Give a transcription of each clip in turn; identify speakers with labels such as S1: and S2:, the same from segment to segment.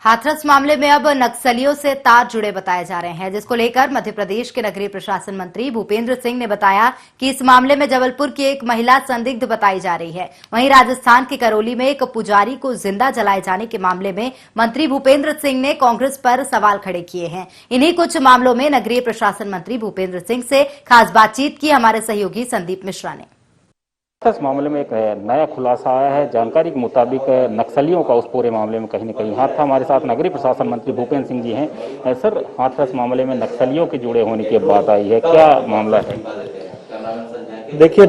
S1: हाथरस मामले में अब नक्सलियों से तार जुड़े बताए जा रहे हैं, जिसको लेकर मध्य प्रदेश के नगरीय प्रशासन मंत्री भूपेंद्र सिंह ने बताया कि इस मामले में जबलपुर की एक महिला संदिग्ध बताई जा रही है। वहीं राजस्थान के करौली में एक पुजारी को जिंदा जलाए जाने के मामले में मंत्री भूपेंद्र सिंह ने कांग्रेस पर सवाल खड़े किए हैं। इन्हीं कुछ मामलों में नगरीय प्रशासन मंत्री भूपेंद्र सिंह से खास बातचीत की हमारे सहयोगी संदीप मिश्रा ने।
S2: इस मामले में एक नया खुलासा आया है। जानकारी के मुताबिक नक्सलियों का उस पूरे मामले में कहीं न कहीं हाथ था। हमारे साथ नगरीय प्रशासन मंत्री भूपेंद्र सिंह जी हैं। सर, हाथरस मामले में नक्सलियों के जुड़े होने की बात आई है, क्या मामला है?
S3: देखिए,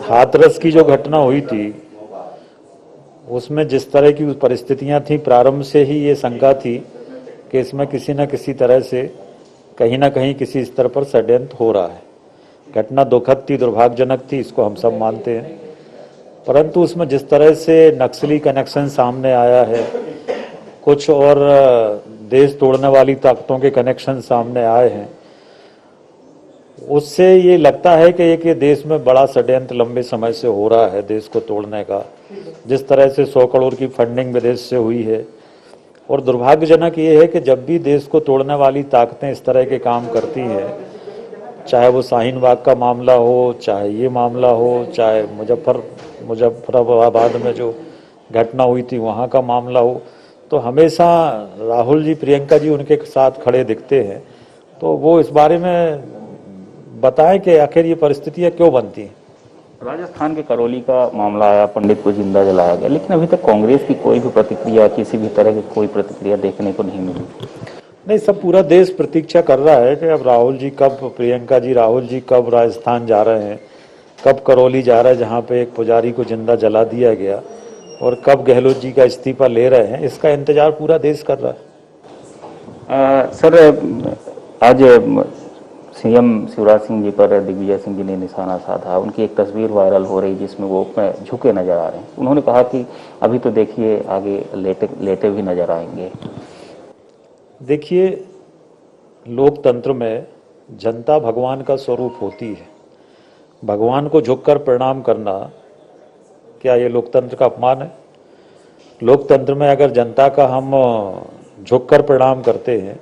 S3: हाथरस की जो घटना हुई थी उसमें जिस तरह की परिस्थितियां थी, प्रारंभ से ही ये शंका थी कि इसमें किसी न किसी तरह से कहीं ना कहीं किसी स्तर पर षड्यंत्र हो रहा है। घटना दुखद थी, दुर्भाग्यजनक थी, इसको हम सब मानते हैं, परंतु उसमें जिस तरह से नक्सली कनेक्शन सामने आया है, कुछ और देश तोड़ने वाली ताकतों के कनेक्शन सामने आए हैं, उससे ये लगता है कि ये देश में बड़ा षड्यंत्र लंबे समय से हो रहा है देश को तोड़ने का। जिस तरह से 100 करोड़ की फंडिंग विदेश से हुई है, और दुर्भाग्यजनक ये है कि जब भी देश को तोड़ने वाली ताकतें इस तरह के काम करती हैं, चाहे वो शाहीन बाग का मामला हो, चाहे ये मामला हो, चाहे मुजफ्फराबाद में जो घटना हुई थी वहाँ का मामला हो, तो हमेशा राहुल जी, प्रियंका जी उनके साथ खड़े दिखते हैं। तो वो इस बारे में बताएं कि आखिर ये परिस्थितियाँ क्यों बनती हैं।
S2: राजस्थान के करौली का मामला आया, पंडित को जिंदा जलाया गया, लेकिन अभी तक कांग्रेस की कोई भी प्रतिक्रिया, किसी भी तरह की कोई प्रतिक्रिया देखने को नहीं मिली।
S3: नहीं, सब पूरा देश प्रतीक्षा कर रहा है कि अब राहुल जी कब, प्रियंका जी, राहुल जी कब राजस्थान जा रहे हैं, कब करौली जा रहे हैं जहां पे एक पुजारी को जिंदा जला दिया गया, और कब गहलोत जी का इस्तीफा ले रहे हैं। इसका इंतजार पूरा देश कर रहा है।
S2: सर, आज सीएम शिवराज सिंह जी पर दिग्विजय सिंह जी ने निशाना साधा। उनकी एक तस्वीर वायरल हो रही जिसमें वो झुके नजर आ रहे हैं। उन्होंने कहा कि अभी तो देखिए, आगे लेटे भी नजर आएंगे।
S3: देखिए, लोकतंत्र में जनता भगवान का स्वरूप होती है। भगवान को झुककर प्रणाम करना, क्या ये लोकतंत्र का अपमान है? लोकतंत्र में अगर जनता का हम झुककर प्रणाम करते हैं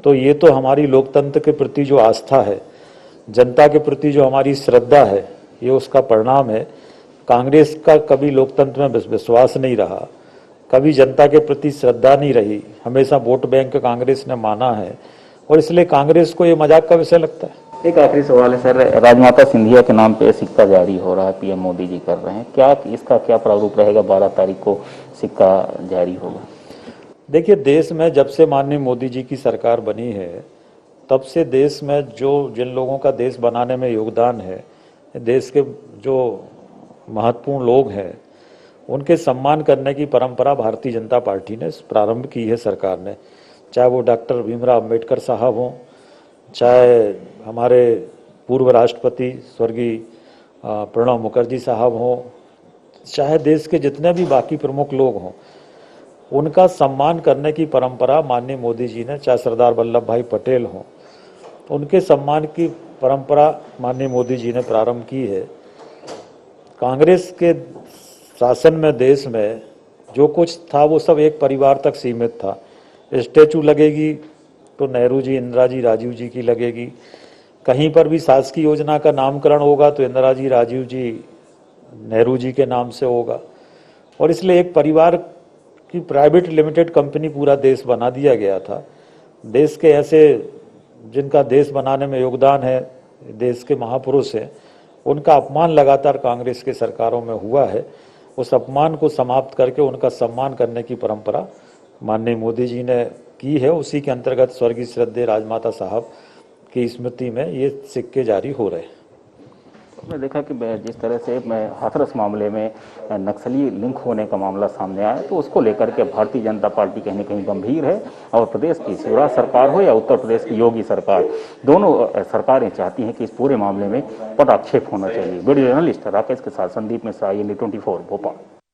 S3: तो ये तो हमारी लोकतंत्र के प्रति जो आस्था है, जनता के प्रति जो हमारी श्रद्धा है, ये उसका परिणाम है। कांग्रेस का कभी लोकतंत्र में विश्वास नहीं रहा, कभी जनता के प्रति श्रद्धा नहीं रही, हमेशा वोट बैंक कांग्रेस ने माना है, और इसलिए कांग्रेस को ये मजाक का विषय लगता है।
S2: एक आखिरी सवाल है सर, राजमाता सिंधिया के नाम पे सिक्का जारी हो रहा है, पीएम मोदी जी कर रहे हैं, क्या इसका क्या प्रारूप रहेगा? 12 तारीख को सिक्का जारी होगा।
S3: देखिए, देश में जब से माननीय मोदी जी की सरकार बनी है, तब से देश में जिन लोगों का देश बनाने में योगदान है, देश के जो महत्वपूर्ण लोग हैं, उनके सम्मान करने की परंपरा भारतीय जनता पार्टी ने प्रारंभ की है सरकार ने। चाहे वो डॉक्टर भीमराव अम्बेडकर साहब हों, चाहे हमारे पूर्व राष्ट्रपति स्वर्गीय प्रणब मुखर्जी साहब हों, चाहे देश के जितने भी बाकी प्रमुख लोग हों, उनका सम्मान करने की परंपरा माननीय मोदी जी ने, चाहे सरदार वल्लभ भाई पटेल हों, उनके सम्मान की परंपरा माननीय मोदी जी ने प्रारंभ की है। कांग्रेस के शासन में देश में जो कुछ था वो सब एक परिवार तक सीमित था। स्टैचू लगेगी तो नेहरू जी, इंदिरा जी, राजीव जी की लगेगी। कहीं पर भी शासकीय योजना का नामकरण होगा तो इंदिरा जी, राजीव जी, नेहरू जी के नाम से होगा, और इसलिए एक परिवार की प्राइवेट लिमिटेड कंपनी पूरा देश बना दिया गया था। देश के ऐसे जिनका देश बनाने में योगदान है, देश के महापुरुष हैं, उनका अपमान लगातार कांग्रेस के सरकारों में हुआ है। उस अपमान को समाप्त करके उनका सम्मान करने की परंपरा माननीय मोदी जी ने की है। उसी के अंतर्गत स्वर्गीय श्रद्धेय राजमाता साहब की स्मृति में ये सिक्के जारी हो रहे हैं।
S2: मैं देखा कि जिस तरह से हाथरस मामले में नक्सली लिंक होने का मामला सामने आया, तो उसको लेकर के भारतीय जनता पार्टी कहीं न कहीं गंभीर है, और प्रदेश की शिवराज सरकार हो या उत्तर प्रदेश की योगी सरकार, दोनों सरकारें चाहती हैं कि इस पूरे मामले में पटाक्षेप होना चाहिए। वीडियो जर्नलिस्ट राकेश के साथ संदीप मिश्रा, ये 24 भोपाल।